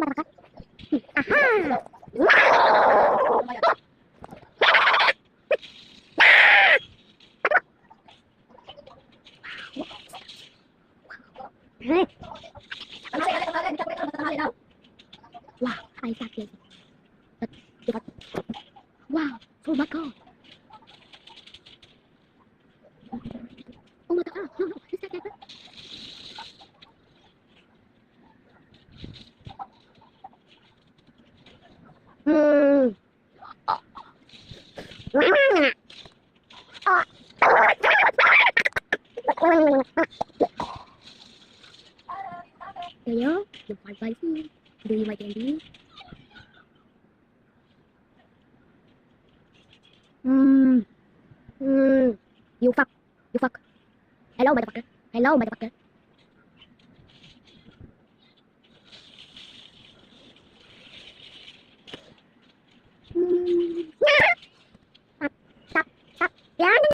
Wow, I got this. Wow, oh my god. Oh my god, no, is that that? Hmm. Kayo, yung privacy. Do you like candy? Hmm. Hmm. You fuck. You fuck. Hello, motherfucker. Hello, motherfucker. Hmm. Stop. Stop. Stop. Yeah.